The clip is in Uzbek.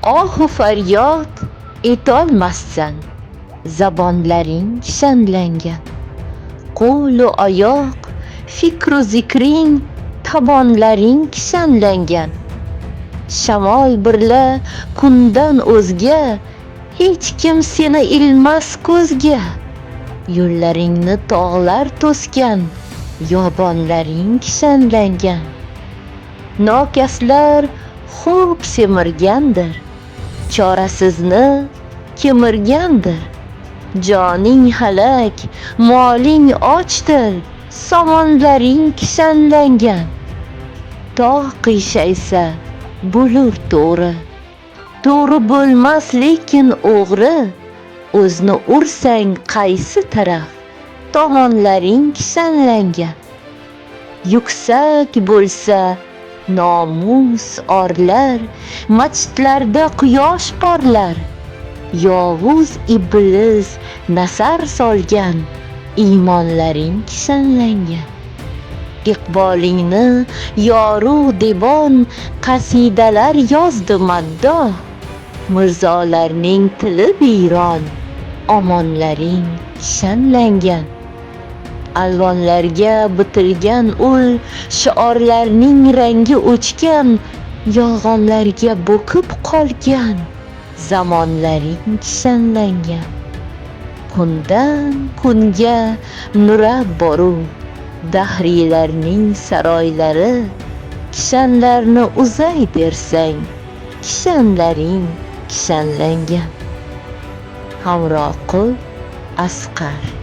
ohu faryod etolmassan, zabonlaring kishanlangan. Qo'lu oyoq, fikru zikring, tabonlaring kishanlangan. Shamol birla kundan o'zga, hech kim seni ilmas ko'zga. Yo'llaringni tog'lar to'sgan, yobonlaring kishanlangan. Nokaslar xo'p semirgandir, chorasizni kemirgandir. Joning halak, moling ochdir, somonlaring kishanlangan. Tog' qiyshaysa bo'lur to'g'ri, to'g'ri bo'lmas lekin o'g'ri. O'zni ursang qaysi taraf, tomonlaring kishanlangan. Yuksak bo'lsa nomus orlar, masjidlarda quyosh porlar. Yovuz iblis nasar solgan, iymonlaring kishanlangan. Iqbolingni yoru debon, qasidalar yozdi maddoh. Mirzolarning tili biyron, omonlaring kishanlangan. Alvonlarga bitilgan ul, shiorlarning rangi o'chgan. Yolg'onlarga bo'kib qolgan, zamonlaring kishanlangan. Kundan kunga nurab boruv, dahriylarning saroylari. Kishanlarni uzay dersang, kishanlaring kishanlangan. Hamroqul Asqar.